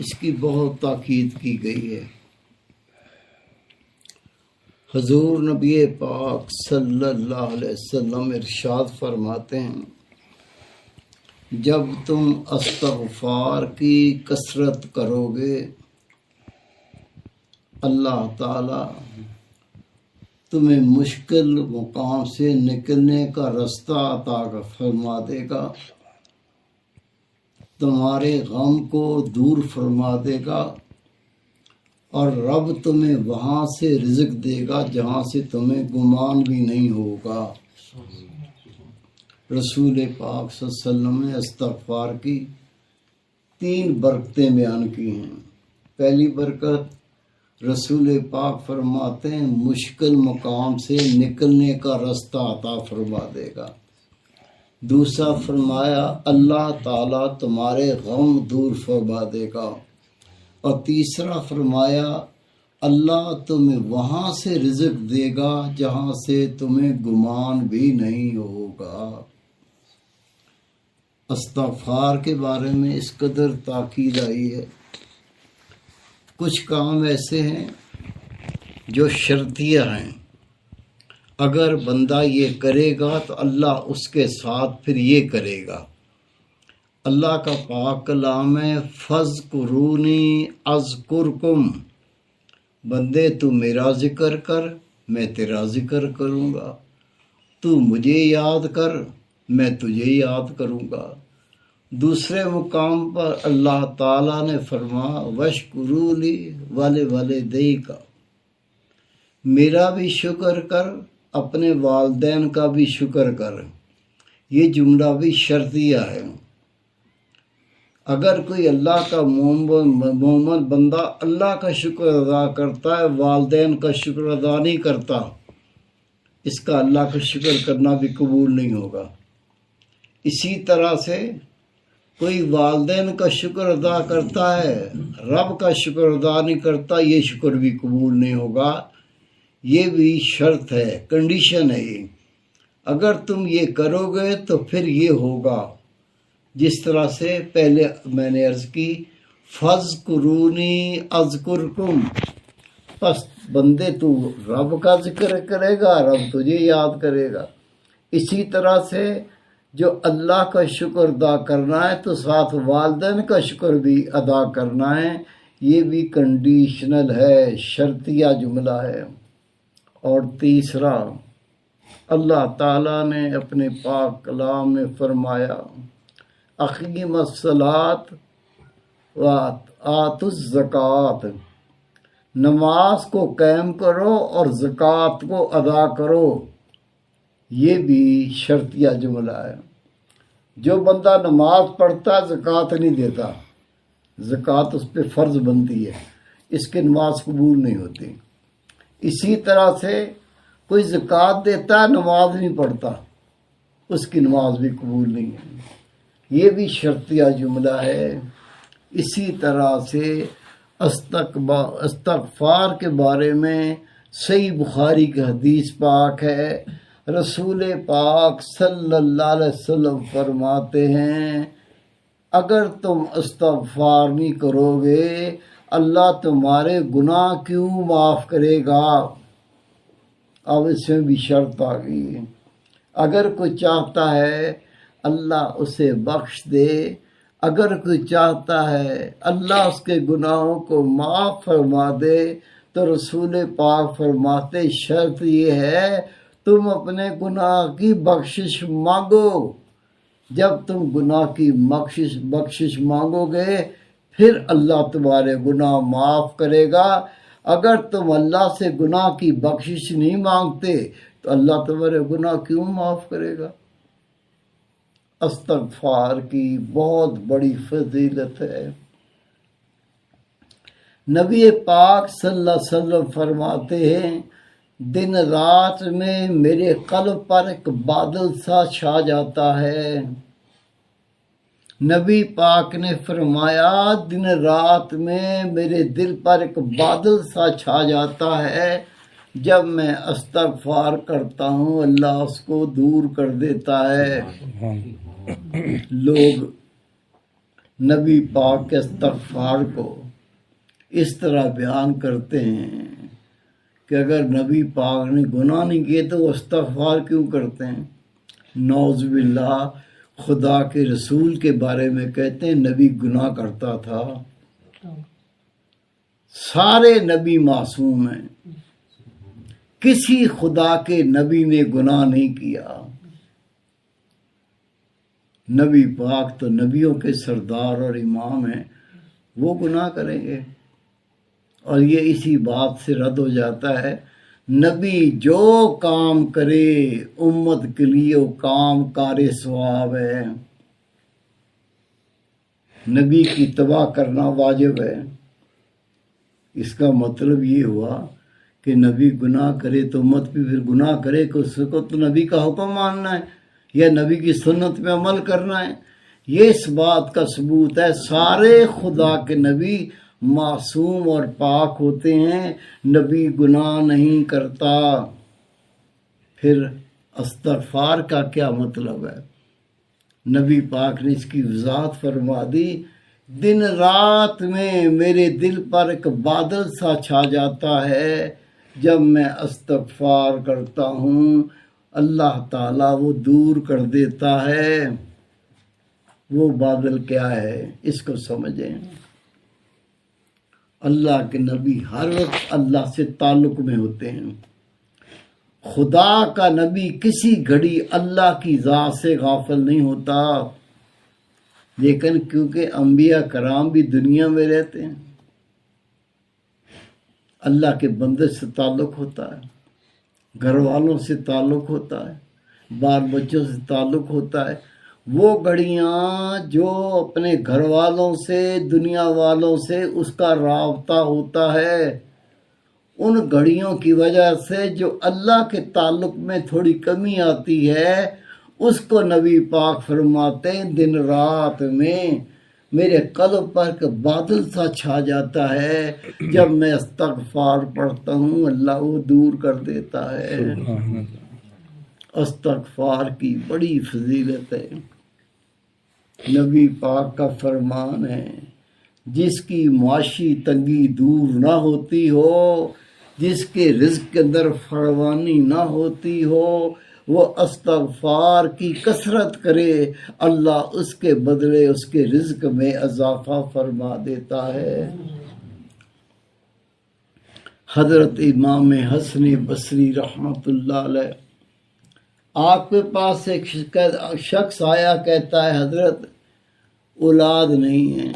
اس کی بہت تاکید کی گئی ہے۔ حضور نبی پاک صلی اللہ علیہ وسلم ارشاد فرماتے ہیں، جب تم استغفار کی کثرت کرو گے اللہ تعالی تمہیں مشکل مقام سے نکلنے کا رستہ عطا فرما دے گا، تمہارے غم کو دور فرما دے گا، اور رب تمہیں وہاں سے رزق دے گا جہاں سے تمہیں گمان بھی نہیں ہوگا۔ رسول پاک صلی اللہ علیہ وسلم نے استغفار کی 3 برکتیں بیان کی ہیں۔ پہلی برکت، رسول پاک فرماتے ہیں مشکل مقام سے نکلنے کا رستہ عطا فرما دے گا۔ دوسرا فرمایا اللہ تعالیٰ تمہارے غم دور فرما دے گا، اور تیسرا فرمایا اللہ تمہیں وہاں سے رزق دے گا جہاں سے تمہیں گمان بھی نہیں ہوگا۔ استغفار کے بارے میں اس قدر تاکید آئی ہے۔ کچھ کام ایسے ہیں جو شرطیہ ہیں، اگر بندہ یہ کرے گا تو اللہ اس کے ساتھ پھر یہ کرے گا۔ اللہ کا پاک کلام ہے فَاذْكُرُونِي أَذْكُرْكُمْ، بندے تو میرا ذکر کر میں تیرا ذکر کروں گا، تو مجھے یاد کر میں تجھے یاد کروں گا۔ دوسرے مقام پر اللہ تعالیٰ نے فرمایا وَاشْكُرُوا لِي وَلِوَالِدَيْكَ، میرا بھی شکر کر اپنے والدین کا بھی شکر کر۔ یہ جملہ بھی شرطیہ ہے۔ اگر کوئی اللہ کا مومن بندہ اللہ کا شکر ادا کرتا ہے، والدین کا شکر ادا نہیں کرتا، اس کا اللہ کا شکر کرنا بھی قبول نہیں ہوگا۔ اسی طرح سے کوئی والدین کا شکر ادا کرتا ہے، رب کا شکر ادا نہیں کرتا، یہ شکر بھی قبول نہیں ہوگا۔ یہ بھی شرط ہے، کنڈیشن ہے یہ۔ اگر تم یہ کرو گے تو پھر یہ ہوگا، جس طرح سے پہلے میں نے عرض کی فَاذْكُرُونِي أَذْكُرْكُمْ، پس بندے تو رب کا ذکر کرے گا، رب تجھے یاد کرے گا۔ اسی طرح سے جو اللہ کا شکر ادا کرنا ہے تو ساتھ والدین کا شکر بھی ادا کرنا ہے، یہ بھی کنڈیشنل ہے، شرطیہ جملہ ہے۔ اور تیسرا، اللہ تعالیٰ نے اپنے پاک کلام میں فرمایا اقیم الصلاۃ وآتوا الزکوٰۃ، نماز کو قائم کرو اور زکوٰۃ کو ادا کرو، یہ بھی شرطیہ جملہ ہے۔ جو بندہ نماز پڑھتا زکوٰۃ نہیں دیتا، زکوٰۃ اس پہ فرض بنتی ہے، اس کی نماز قبول نہیں ہوتی۔ اسی طرح سے کوئی زکوٰۃ دیتا ہے نماز نہیں پڑھتا، اس کی نماز بھی قبول نہیں ہے، یہ بھی شرطیہ جملہ ہے۔ اسی طرح سے استغفار کے بارے میں صحیح بخاری کی حدیث پاک ہے، رسول پاک صلی اللہ علیہ وسلم فرماتے ہیں اگر تم استغفار نہیں کرو گے اللہ تمہارے گناہ کیوں معاف کرے گا۔ اب اس میں بھی شرط آ گئی، اگر کوئی چاہتا ہے اللہ اسے بخش دے، اگر کوئی چاہتا ہے اللہ اس کے گناہوں کو معاف فرما دے، تو رسول پاک فرماتے شرط یہ ہے تم اپنے گناہ کی بخشش مانگو۔ جب تم گناہ کی بخشش مانگو گے پھر اللہ تمہارے گناہ معاف کرے گا۔ اگر تم اللہ سے گناہ کی بخشش نہیں مانگتے تو اللہ تمہارے گناہ کیوں معاف کرے گا۔ استغفار کی بہت بڑی فضیلت ہے۔ نبی پاک صلی اللہ علیہ وسلم فرماتے ہیں دن رات میں میرے قلب پر ایک بادل سا چھا جاتا ہے۔ نبی پاک نے فرمایا دن رات میں میرے دل پر ایک بادل سا چھا جاتا ہے، جب میں استغفار کرتا ہوں اللہ اس کو دور کر دیتا ہے۔ لوگ نبی پاک کے استغفار کو اس طرح بیان کرتے ہیں کہ اگر نبی پاک نے گناہ نہیں کیے تو وہ استغفار کیوں کرتے ہیں؟ نعوذ باللہ، خدا کے رسول کے بارے میں کہتے ہیں نبی گناہ کرتا تھا۔ سارے نبی معصوم ہیں، کسی خدا کے نبی نے گناہ نہیں کیا۔ نبی پاک تو نبیوں کے سردار اور امام ہیں، وہ گناہ کریں گے؟ اور یہ اسی بات سے رد ہو جاتا ہے، نبی جو کام کرے امت کے لیے وہ کام کار ثواب ہے، نبی کی اتباع کرنا واجب ہے۔ اس کا مطلب یہ ہوا کہ نبی گناہ کرے تو امت بھی پھر گناہ کرے کہ اس کو تو نبی کا حکم ماننا ہے یا نبی کی سنت پہ عمل کرنا ہے۔ یہ اس بات کا ثبوت ہے سارے خدا کے نبی معصوم اور پاک ہوتے ہیں، نبی گناہ نہیں کرتا۔ پھر استغفار کا کیا مطلب ہے؟ نبی پاک نے اس کی وضاحت فرما دی، دن رات میں میرے دل پر ایک بادل سا چھا جاتا ہے، جب میں استغفار کرتا ہوں اللہ تعالیٰ وہ دور کر دیتا ہے۔ وہ بادل کیا ہے اس کو سمجھیں۔ اللہ کے نبی ہر وقت اللہ سے تعلق میں ہوتے ہیں۔ خدا کا نبی کسی گھڑی اللہ کی ذات سے غافل نہیں ہوتا، لیکن کیونکہ انبیاء کرام بھی دنیا میں رہتے ہیں، اللہ کے بندے سے تعلق ہوتا ہے، گھر والوں سے تعلق ہوتا ہے، بال بچوں سے تعلق ہوتا ہے۔ وہ گھڑیاں جو اپنے گھر والوں سے، دنیا والوں سے اس کا رابطہ ہوتا ہے، ان گھڑیوں کی وجہ سے جو اللہ کے تعلق میں تھوڑی کمی آتی ہے، اس کو نبی پاک فرماتے ہیں دن رات میں میرے قلب پر کہ بادل سا چھا جاتا ہے، جب میں استغفار پڑھتا ہوں اللہ وہ دور کر دیتا ہے۔ استغفار کی بڑی فضیلت ہے۔ نبی پاک کا فرمان ہے، جس کی معاشی تنگی دور نہ ہوتی ہو، جس کے رزق کے اندر فراوانی نہ ہوتی ہو، وہ استغفار کی کثرت کرے، اللہ اس کے بدلے اس کے رزق میں اضافہ فرما دیتا ہے۔ حضرت امام حسن بصری رحمۃ اللہ علیہ، آپ کے پاس ایک شخص آیا، کہتا ہے حضرت اولاد نہیں ہے،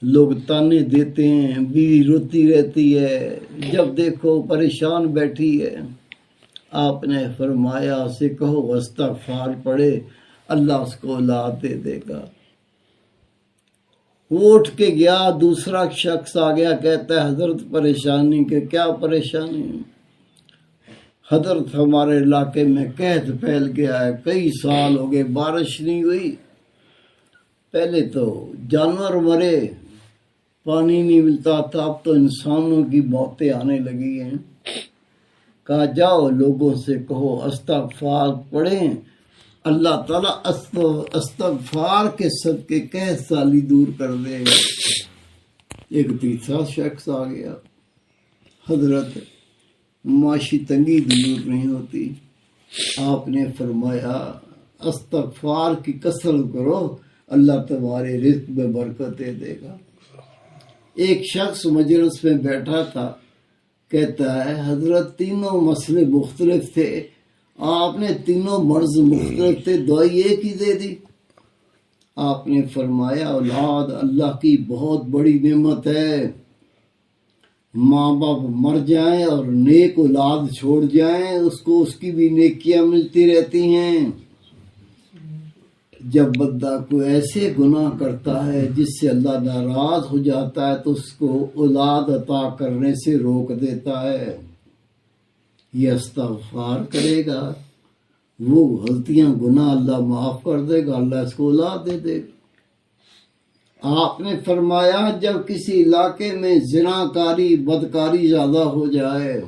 لوگ تانے دیتے ہیں، بیوی روتی رہتی ہے، جب دیکھو پریشان بیٹھی ہے۔ آپ نے فرمایا اسے کہو استغفار پڑھے، اللہ اس کو اولاد دے دے گا۔ وہ اٹھ کے گیا، دوسرا شخص آ گیا، کہتا ہے حضرت پریشانی کہ کیا پریشانی؟ حضرت ہمارے علاقے میں قحط پھیل گیا ہے، کئی سال ہو گئے بارش نہیں ہوئی، پہلے تو جانور مرے، پانی نہیں ملتا تھا، اب تو انسانوں کی موتیں آنے لگی ہیں۔ کہا جاؤ لوگوں سے کہو استغفار پڑھیں، اللہ تعالیٰ استغفار کے صدقے قحط سالی دور کر دے گا۔ ایک تیسرا شخص آ گیا، حضرت معاشی تنگی دور نہیں ہوتی، آپ نے فرمایا استغفار کی کثرت کرو، اللہ تمہارے رزق میں برکت دے دے گا۔ ایک شخص مجلس میں بیٹھا تھا، کہتا ہے حضرت تینوں مسئلے مختلف تھے، آپ نے تینوں مرض مختلف تھے، دوائی ایک ہی دے دی۔ آپ نے فرمایا اولاد اللہ کی بہت بڑی نعمت ہے، ماں باپ مر جائیں اور نیک اولاد چھوڑ جائیں اس کو اس کی بھی نیکیاں ملتی رہتی ہیں۔ جب بندہ کوئی ایسے گناہ کرتا ہے جس سے اللہ ناراض ہو جاتا ہے تو اس کو اولاد عطا کرنے سے روک دیتا ہے۔ یہ استغفار کرے گا، وہ غلطیاں گناہ اللہ معاف کر دے گا، اللہ اس کو اولاد دے دے گا۔ آپ نے فرمایا جب کسی علاقے میں زنا کاری بدکاری زیادہ ہو جائے،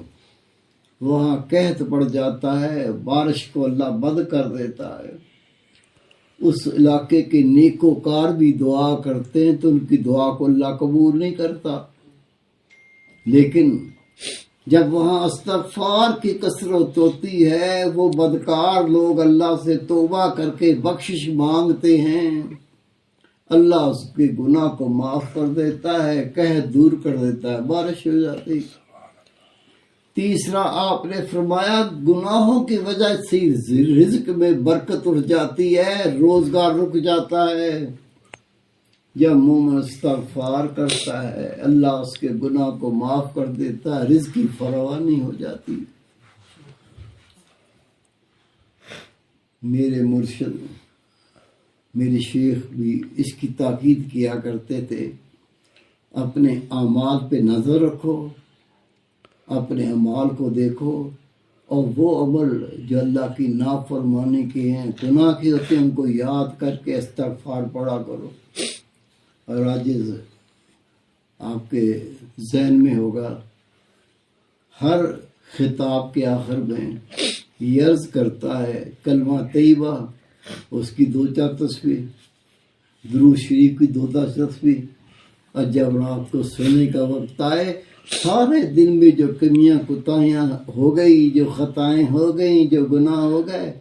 وہاں قحط پڑ جاتا ہے، بارش کو اللہ بند کر دیتا ہے، اس علاقے کے نیکوکار بھی دعا کرتے ہیں تو ان کی دعا کو اللہ قبول نہیں کرتا، لیکن جب وہاں استغفار کی کثرت ہوتی ہے، وہ بدکار لوگ اللہ سے توبہ کر کے بخشش مانگتے ہیں، اللہ اس کے گناہ کو معاف کر دیتا ہے، قحط دور کر دیتا ہے، بارش ہو جاتی۔ تیسرا آپ نے فرمایا گناہوں کی وجہ سے رزق میں برکت اٹھ جاتی ہے، روزگار رک جاتا ہے۔ جب مومن استغفار کرتا ہے اللہ اس کے گناہ کو معاف کر دیتا ہے، رزق کی فراوانی ہو جاتی۔ میرے مرشد میرے شیخ بھی اس کی تاکید کیا کرتے تھے، اپنے اعمال پہ نظر رکھو، اپنے اعمال کو دیکھو، اور وہ عمل جو اللہ کی نافرمانی کے ہیں، گناہ کے ہوتے ہیں، ان کو یاد کر کے استغفار پڑھا کرو۔ اور عاجز آپ کے ذہن میں ہوگا، ہر خطاب کے آخر میں یہ عرض کرتا ہے کلمہ طیبہ، اس کی 2-4 تسبیح، درود شریف کی 2-4 تسبیح، اور جب رات کو سونے کا وقت آئے، سارے دن میں جو کمیاں کوتاہیاں ہو گئی، جو خطائیں ہو گئیں، جو گناہ ہو گئے،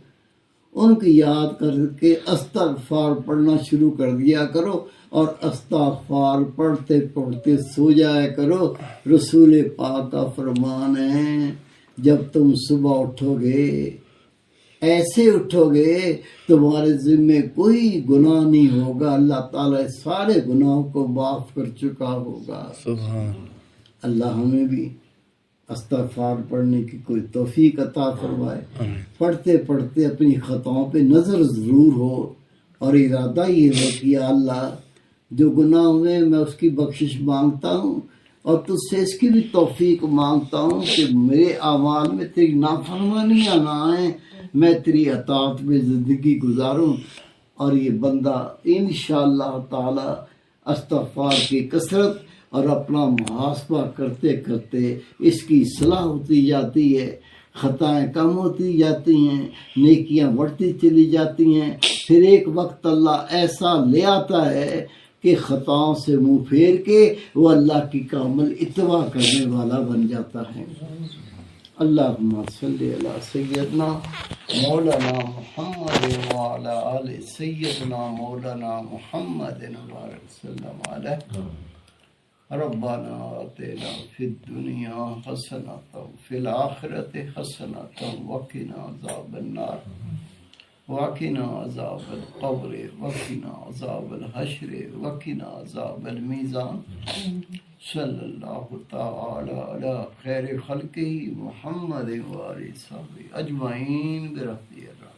ان کی یاد کر کے استغفار پڑھنا شروع کر دیا کرو، اور استغفار پڑھتے پڑھتے سو جایا کرو۔ رسول پاک کا فرمان ہے، جب تم صبح اٹھو گے، ایسے اٹھو گے تمہارے ذمے کوئی گناہ نہیں ہوگا، اللہ تعالیٰ سارے گناہوں کو معاف کر چکا ہوگا۔ سبحان اللہ ہمیں بھی استغفار پڑھنے کی کوئی توفیق عطا فرمائے۔ پڑھتے پڑھتے اپنی خطاؤں پہ نظر ضرور ہو، اور ارادہ یہ ہو کہ یا اللہ جو گناہ ہوئے میں اس کی بخشش مانگتا ہوں، اور تجھ سے اس کی بھی توفیق مانگتا ہوں کہ میرے اعمال میں تیری نافرمانیاں نہ آئیں، میں تیری اطاعت میں زندگی گزاروں۔ اور یہ بندہ انشاءاللہ تعالی استغفار کی کثرت اور اپنا محاسبہ کرتے کرتے اس کی اصلاح ہوتی جاتی ہے، خطائیں کم ہوتی جاتی ہیں، نیکیاں بڑھتی چلی جاتی ہیں۔ پھر ایک وقت اللہ ایسا لے آتا ہے کہ خطاؤں سے منہ پھیر کے وہ اللہ کی کامل اتباع کرنے والا بن جاتا ہے۔ اللہم صلی علی سیدنا مولانا محمد وعلی آل سیدنا مولانا محمد وبارک وسلم علیہ۔ ربنا آتنا فی الدنیا حسنۃ وفی الآخرۃ حسنۃ وقنا عذاب النار وقنا عذاب القبر وقنا عذاب الحشر وقنا عذاب المیزان۔ صلی اللہ تعالی علی خیر خلقہ محمد وآلہ وصحبہ اجمعین برحمتہ۔